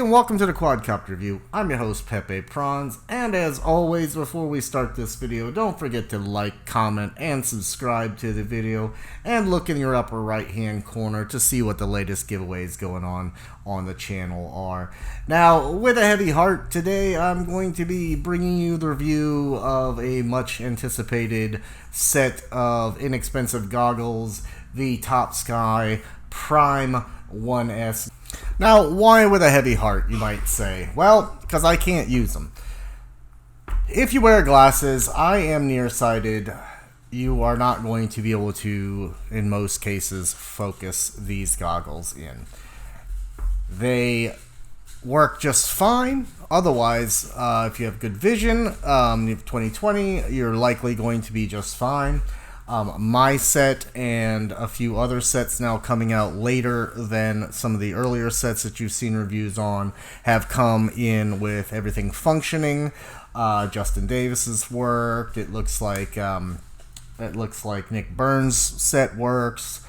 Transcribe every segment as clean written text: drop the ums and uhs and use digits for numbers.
and welcome to the Quadcopter review. I'm your host Pepe Prawns, and as always, before we start this video, don't forget to like, comment, and subscribe to the video, and look in your upper right hand corner to see what the latest giveaways going on the channel are. Now, with a heavy heart, today I'm going to be bringing you the review of a much anticipated set of inexpensive goggles, the Topsky Prime 1S. Now, why with a heavy heart, you might say? Well, because I can't use them. If you wear glasses, I am nearsighted. You are not going to be able to, in most cases, focus these goggles in. They work just fine. Otherwise, if you have good vision, you have 20/20, you're likely going to be just fine. My set and a few other sets now coming out later than some of the earlier sets that you've seen reviews on have come in with everything functioning. Justin Davis's worked. It looks like Nick Burns' set works.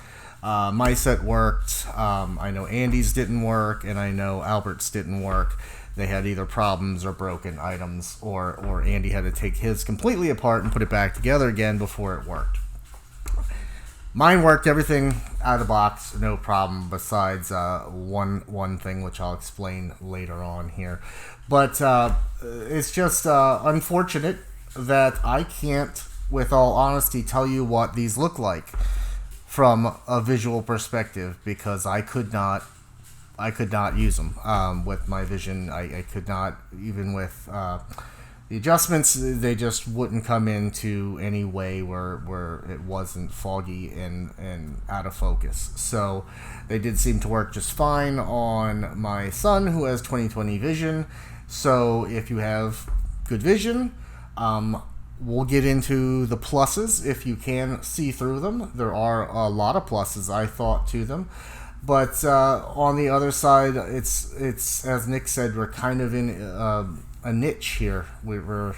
My set worked. I know Andy's didn't work, and I know Albert's didn't work. They had either problems or broken items, or Andy had to take his completely apart and put it back together again before it worked. Mine worked, everything out of the box, no problem, besides one thing which I'll explain later on here. But it's just unfortunate that I can't, with all honesty, tell you what these look like from a visual perspective, because I could not use them with my vision. I could not, even with the adjustments, they just wouldn't come into any way where it wasn't foggy and out of focus. So they did seem to work just fine on my son, who has 20/20 vision. So if you have good vision, we'll get into the pluses if you can see through them. There are a lot of pluses, I thought, to them. But on the other side, it's as Nick said, we're kind of in a niche here. We're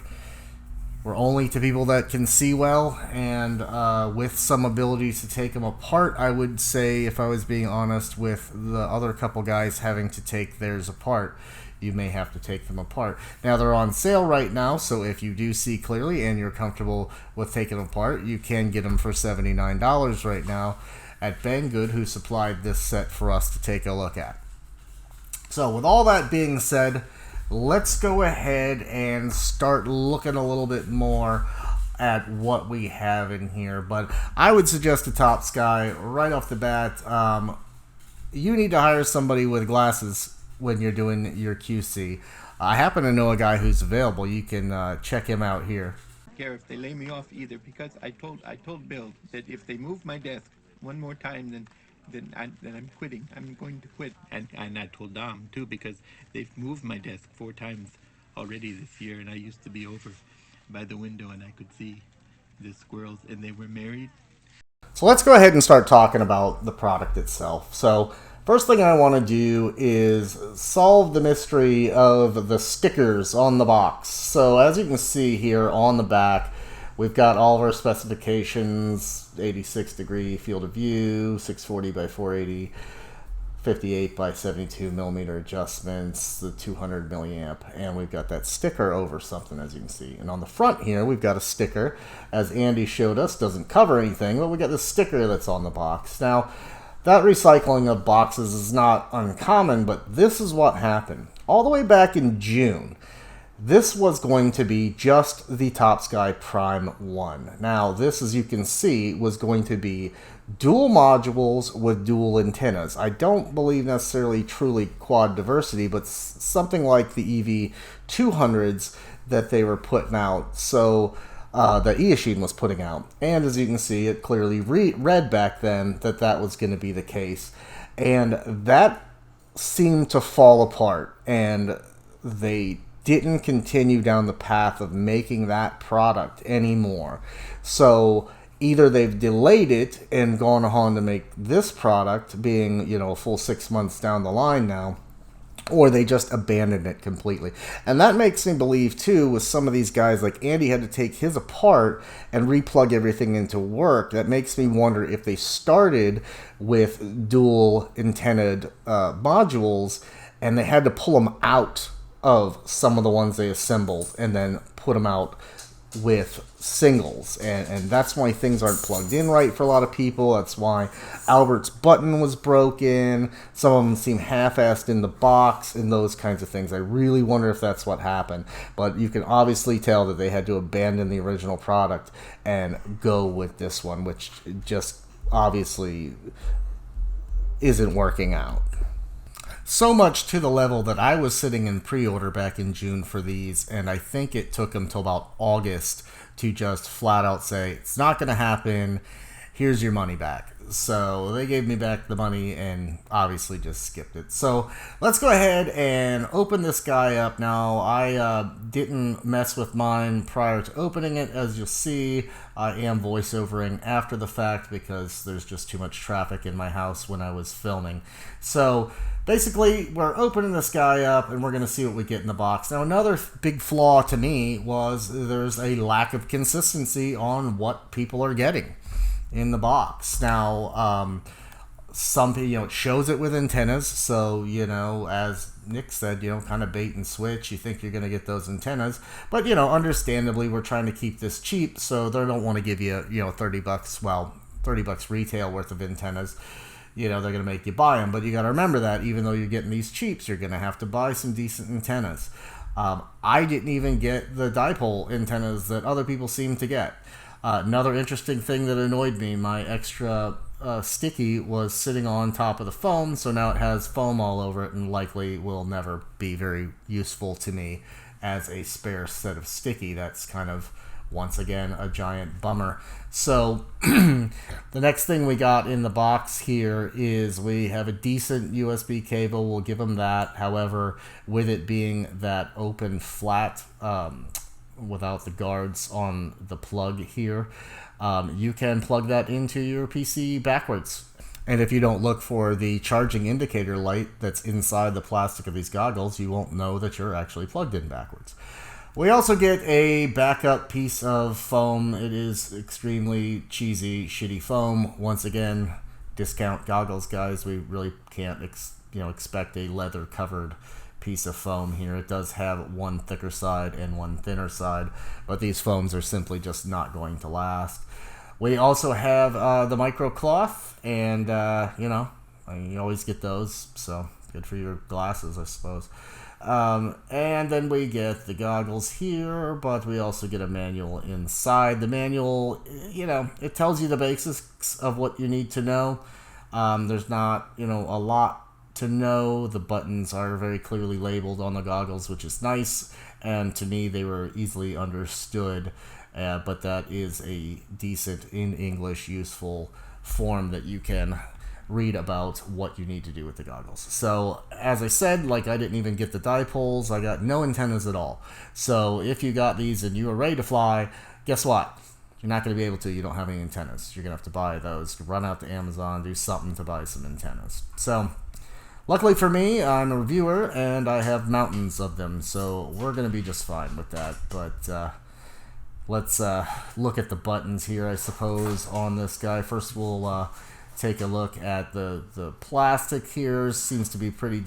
only to people that can see well, and with some ability to take them apart. I would say, if I was being honest, with the other couple guys having to take theirs apart, you may have to take them apart. Now, they're on sale right now, so if you do see clearly and you're comfortable with taking them apart, you can get them for $79 right now at Banggood, who supplied this set for us to take a look at. So with all that being said, let's go ahead and start looking a little bit more at what we have in here. But I would suggest to Topsky right off the bat, you need to hire somebody with glasses when you're doing your QC. I happen to know a guy who's available. You can check him out here. I don't care if they lay me off either, because I told Bill that if they move my desk one more time, then I'm quitting. I'm going to quit. And I told Dom too, because they've moved my desk 4 times already this year, and I used to be over by the window and I could see the squirrels, and they were married. So let's go ahead and start talking about the product itself. So first thing I want to do is solve the mystery of the stickers on the box. So as you can see here on the back, we've got all of our specifications: 86 degree field of view, 640 by 480, 58 by 72 millimeter adjustments, the 200 milliamp, and we've got that sticker over something, as you can see. And on the front here, we've got a sticker, as Andy showed us, doesn't cover anything, but we got this sticker that's on the box. Now, that recycling of boxes is not uncommon, but this is what happened. All the way back in June, this was going to be just the Topsky Prime 1. Now, this, as you can see, was going to be dual modules with dual antennas. I don't believe necessarily truly quad diversity, but something like the EV200s that they were putting out. So that Eachine was putting out. And as you can see, it clearly read back then that that was going to be the case. And that seemed to fall apart, and they didn't continue down the path of making that product anymore. So either they've delayed it and gone on to make this product, being, you know, a full 6 months down the line now, or they just abandoned it completely. And that makes me believe too, with some of these guys, like Andy had to take his apart and replug everything into work. That makes me wonder if they started with dual antennaed modules and they had to pull them out of some of the ones they assembled and then put them out with singles, and that's why things aren't plugged in right for a lot of people. That's why Albert's button was broken. Some of them seem half-assed in the box and those kinds of things. I really wonder if that's what happened, but you can obviously tell that they had to abandon the original product and go with this one, which just obviously isn't working out. So much to the level that I was sitting in pre-order back in June for these, and I think it took them till about August to just flat out say, it's not going to happen, here's your money back. So they gave me back the money and obviously just skipped it. So let's go ahead and open this guy up. Now, I didn't mess with mine prior to opening it. As you'll see, I am voiceovering after the fact because there's just too much traffic in my house when I was filming. So basically, we're opening this guy up and we're going to see what we get in the box. Now, another big flaw to me was there's a lack of consistency on what people are getting in the box. Now, some people, it shows it with antennas, so, as Nick said, kind of bait and switch. You think you're going to get those antennas, but, understandably, we're trying to keep this cheap, so they don't want to give you, $30, well, $30 retail worth of antennas. They're going to make you buy them, but you got to remember that even though you're getting these cheaps, you're going to have to buy some decent antennas. I didn't even get the dipole antennas that other people seem to get. Another interesting thing that annoyed me, my extra sticky was sitting on top of the foam, so now it has foam all over it and likely will never be very useful to me as a spare set of sticky. That's kind of, once again, a giant bummer. So the next thing we got in the box here is we have a decent USB cable. We'll give them that. However, with it being that open flat, without the guards on the plug here, you can plug that into your PC backwards. And if you don't look for the charging indicator light that's inside the plastic of these goggles, you won't know that you're actually plugged in backwards. We also get a backup piece of foam. It is extremely cheesy, shitty foam. Once again, discount goggles, guys. We really can't expect a leather-covered piece of foam here. It does have one thicker side and one thinner side, but these foams are simply just not going to last. We also have the micro cloth, and you always get those, so good for your glasses, I suppose. And then we get the goggles here, but we also get a manual inside. The manual, it tells you the basics of what you need to know. There's not, a lot to know. The buttons are very clearly labeled on the goggles, which is nice, and to me they were easily understood, but that is a decent, in English, useful form that you can read about what you need to do with the goggles. So, as I said, I didn't even get the dipoles. I got no antennas at all. So, if you got these and you were ready to fly, guess what? You're not going to be able to. You don't have any antennas. You're going to have to buy those, run out to Amazon, do something to buy some antennas. So, luckily for me, I'm a reviewer, and I have mountains of them, so we're going to be just fine with that. But let's look at the buttons here, I suppose, on this guy. First, we'll take a look at the plastic here. Seems to be pretty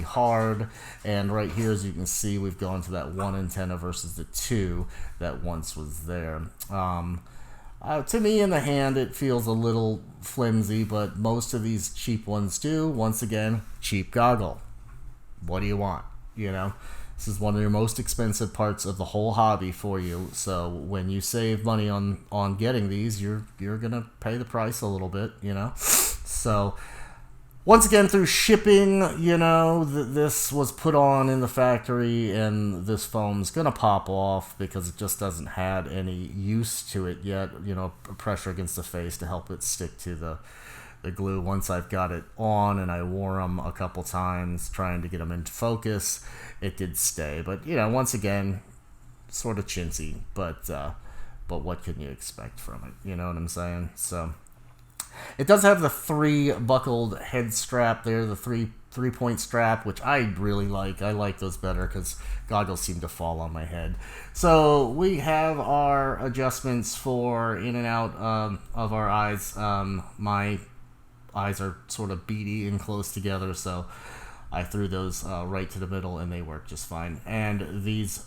hard. And right here, as you can see, we've gone to that one antenna versus the two that once was there. To me, in the hand, it feels a little flimsy, but most of these cheap ones do. Once again, cheap goggle. What do you want? This is one of your most expensive parts of the whole hobby for you. So when you save money on getting these, you're gonna pay the price a little bit, So once again, through shipping, this was put on in the factory, and this foam's gonna pop off because it just doesn't have any use to it yet. Pressure against the face to help it stick to the glue. Once I've got it on and I wore them a couple times trying to get them into focus, it did stay. But once again, sort of chintzy, but what can you expect from it? You know what I'm saying? So it does have the 3 buckled head strap there, the 3-point strap, which I really like. I like those better because goggles seem to fall on my head. So we have our adjustments for in and out of our eyes. My eyes are sort of beady and close together, so I threw those right to the middle, and they work just fine. And these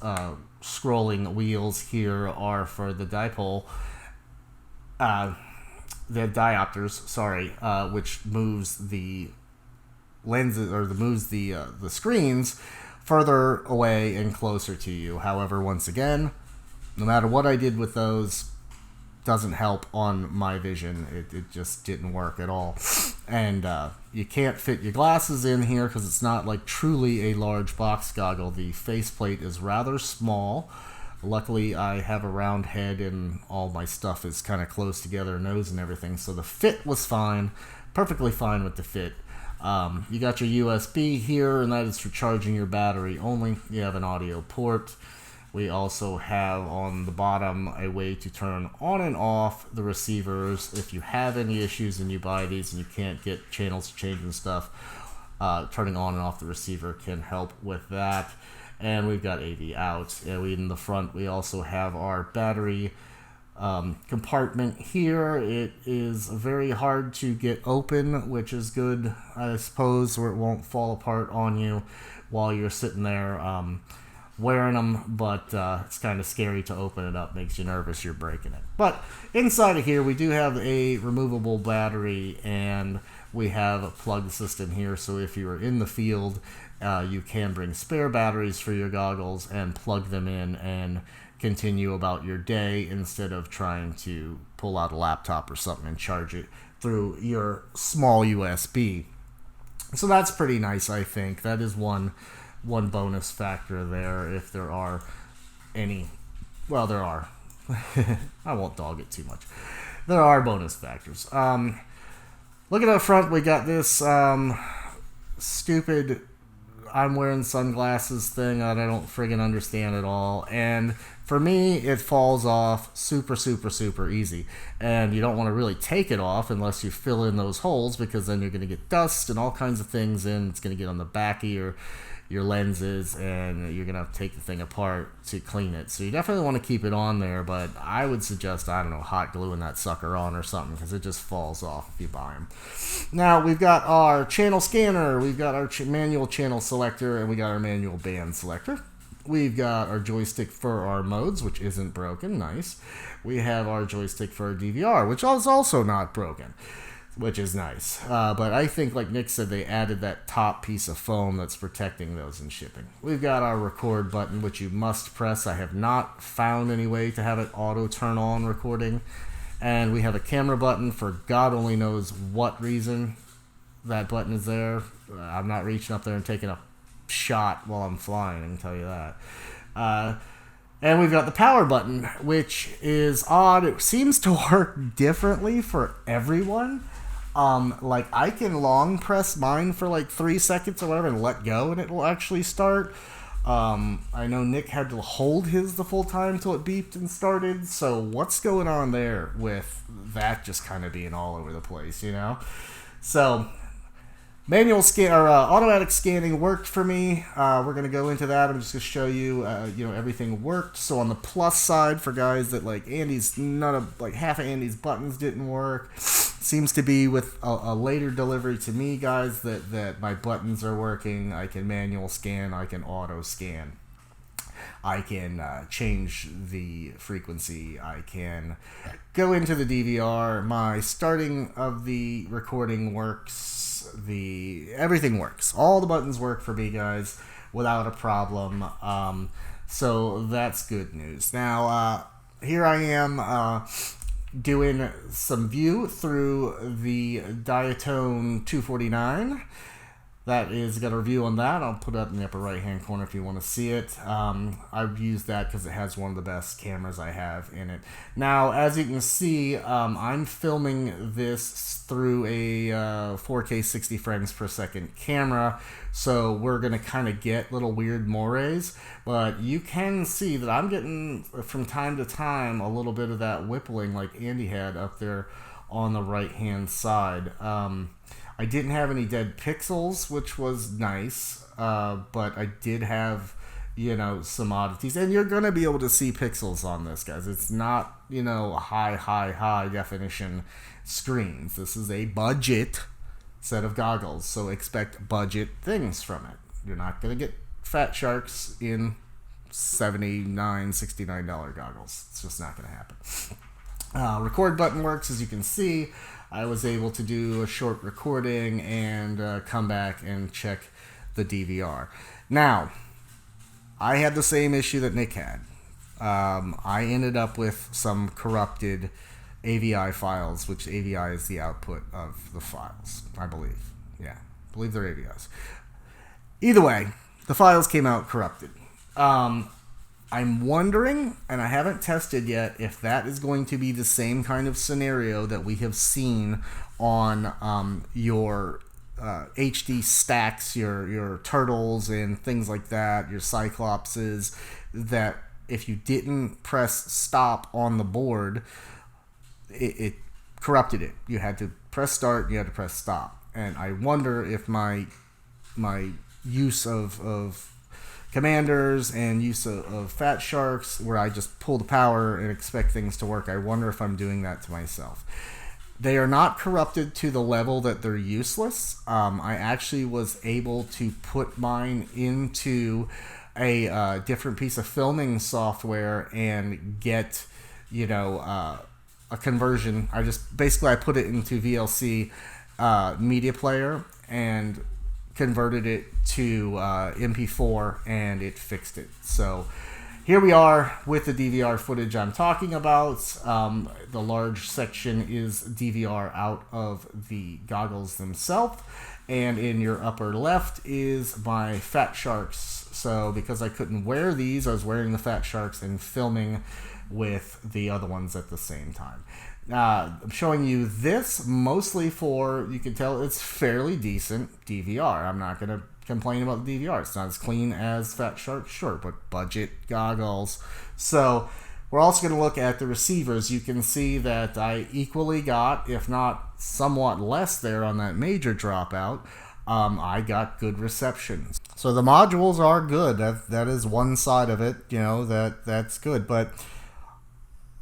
scrolling wheels here are for the dipole, the diopters, sorry, which moves the lenses, or moves the screens further away and closer to you. However, once again, no matter what I did with those, doesn't help on my vision. It just didn't work at all. And you can't fit your glasses in here because it's not like truly a large box goggle. The faceplate is rather small. Luckily, I have a round head and all my stuff is kind of close together, nose and everything, so the fit was fine, perfectly fine with the fit. You got your USB here, and that is for charging your battery only. You have an audio port. We also have on the bottom a way to turn on and off the receivers. If you have any issues and you buy these and you can't get channels to change and stuff, turning on and off the receiver can help with that. And we've got AV out. In the front, we also have our battery compartment here. It is very hard to get open, which is good, I suppose, where it won't fall apart on you while you're sitting there wearing them, but it's kind of scary to open it up. Makes you nervous you're breaking it. But inside of here, we do have a removable battery, and we have a plug system here, so if you are in the field, you can bring spare batteries for your goggles and plug them in and continue about your day instead of trying to pull out a laptop or something and charge it through your small USB. So that's pretty nice, I think. That is one bonus factor there, if there are any. Well, there are. I won't dog it too much. There are bonus factors. Looking up front, we got this stupid I'm wearing sunglasses thing that I don't friggin' understand at all. And for me, it falls off super easy. And you don't want to really take it off unless you fill in those holes, because then you're going to get dust and all kinds of things in. It's going to get on the back of your lenses, and you're going to have to take the thing apart to clean it. So you definitely want to keep it on there, but I would suggest, I don't know, hot gluing that sucker on or something, because it just falls off if you buy them. Now, we've got our channel scanner, we've got our manual channel selector, and we got our manual band selector. We've got our joystick for our modes, which isn't broken, nice. We have our joystick for our DVR, which is also not broken, which is nice. But I think, like Nick said, they added that top piece of foam that's protecting those in shipping. We've got our record button, which you must press. I have not found any way to have it auto turn on recording. And we have a camera button for God only knows what reason that button is there. I'm not reaching up there and taking a shot while I'm flying, I can tell you that. And we've got the power button, which is odd. It seems to work differently for everyone. Like, I can long press mine for like 3 seconds or whatever and let go, and it will actually start. I know Nick had to hold his the full time till it beeped and started. So what's going on there with that just kind of being all over the place, you know? So manual scan or automatic scanning worked for me. We're gonna go into that. I'm just gonna show you, everything worked. So on the plus side, for guys that like Andy's, half of Andy's buttons didn't work. Seems to be with a later delivery to me, guys, that my buttons are working. I can manual scan. I can auto scan. I can change the frequency. I can go into the DVR. My starting of the recording works. Everything works. All the buttons work for me, guys, without a problem. So that's good news. Now, here I am doing some view through the Diatone 249. That is got a review on that. I'll put it up in the upper right hand corner if you want to see it. I've used that because it has one of the best cameras I have in it. Now, as you can see, I'm filming this through a 4K 60 frames per second camera, so we're going to kind of get little weird mores, but you can see that I'm getting from time to time a little bit of that whippling like Andy had up there on the right hand side. I didn't have any dead pixels, which was nice, but I did have, some oddities. And you're going to be able to see pixels on this, guys. It's not, high definition screens. This is a budget set of goggles, so expect budget things from it. You're not going to get fat sharks in $79, $69 goggles. It's just not going to happen. Record button works, as you can see. I was able to do a short recording and come back and check the DVR. Now, I had the same issue that Nick had. I ended up with some corrupted Avi files, which Avi is the output of the files, I believe. Yeah, I believe they're Avi's. Either way, the files came out corrupted. I'm wondering, and I haven't tested yet, if that is going to be the same kind of scenario that we have seen on your HD stacks, your turtles and things like that, your cyclopses, that if you didn't press stop on the board, it corrupted it. You had to press start, you had to press stop. And I wonder if my use of commanders and use of fat sharks, where I just pull the power and expect things to work, I wonder if I'm doing that to myself. They are not corrupted to the level that they're useless. I actually was able to put mine into a different piece of filming software and get, a conversion. I put it into VLC media player and converted it to MP4, and it fixed it. So here we are with the DVR footage I'm talking about. The large section is DVR out of the goggles themselves, and in your upper left is my fat sharks. So because I couldn't wear these, I was wearing the fat sharks and filming with the other ones at the same time. I'm showing you this mostly for, you can tell it's fairly decent DVR. I'm not going to complain about the DVR. It's not as clean as Fat Shark, sure, but budget goggles. So we're also going to look at the receivers. You can see that I equally got, if not somewhat less there on that major dropout. I got good reception. So the modules are good. That is one side of it, that's good. But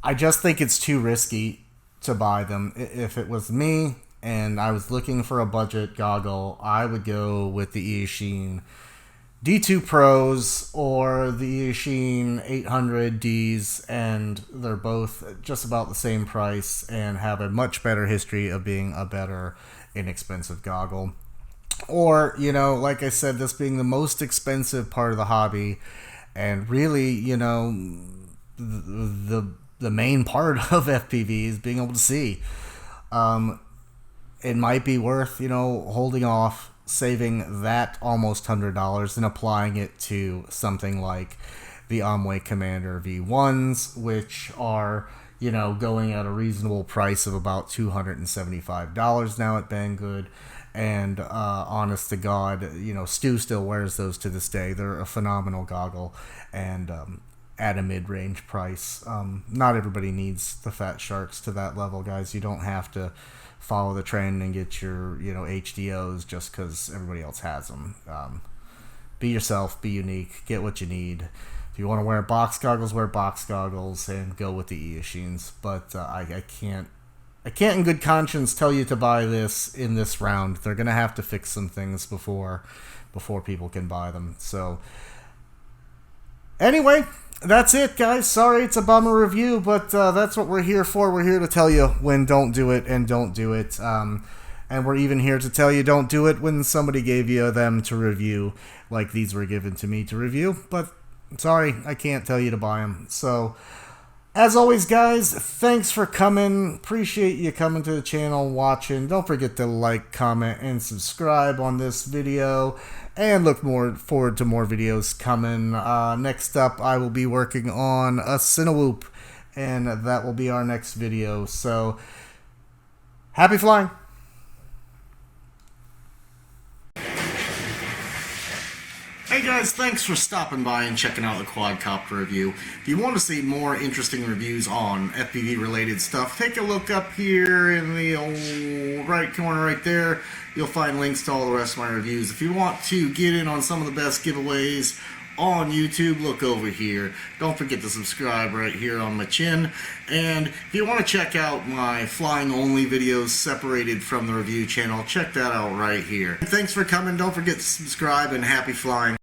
I just think it's too risky to buy them. If it was me and I was looking for a budget goggle, I would go with the Eachine D2 Pros or the Eachine 800Ds, and they're both just about the same price and have a much better history of being a better inexpensive goggle. Or, like I said, this being the most expensive part of the hobby, and really, the main part of FPV is being able to see. It might be worth, holding off, saving that almost $100 and applying it to something like the Amway Commander V1s, which are, going at a reasonable price of about $275 now at Banggood. And honest to God, Stu still wears those to this day. They're a phenomenal goggle, and at a mid-range price. Not everybody needs the fat sharks to that level, guys. You don't have to follow the trend and get your HDOs just because everybody else has them. Be yourself, be unique, get what you need. If you want to wear box goggles, wear box goggles and go with the Eachines. But I can't in good conscience tell you to buy this in this round. They're gonna have to fix some things before people can buy them. So anyway, that's it, guys. Sorry it's a bummer review, but that's what we're here for. We're here to tell you when don't do it and don't do it. And we're even here to tell you don't do it when somebody gave you them to review, like these were given to me to review. But sorry, I can't tell you to buy them. So as always, guys, thanks for coming. Appreciate you coming to the channel, watching. Don't forget to like, comment, and subscribe on this video. And look forward to more videos coming. Next up, I will be working on a Cinewoop, and that will be our next video. So, happy flying! Hey guys, thanks for stopping by and checking out the Quadcopter review. If you want to see more interesting reviews on FPV related stuff, take a look up here in the old right corner right there. You'll find links to all the rest of my reviews. If you want to get in on some of the best giveaways on YouTube, look over here. Don't forget to subscribe right here on my chin. And if you want to check out my flying only videos separated from the review channel, check that out right here. Thanks for coming. Don't forget to subscribe, and happy flying.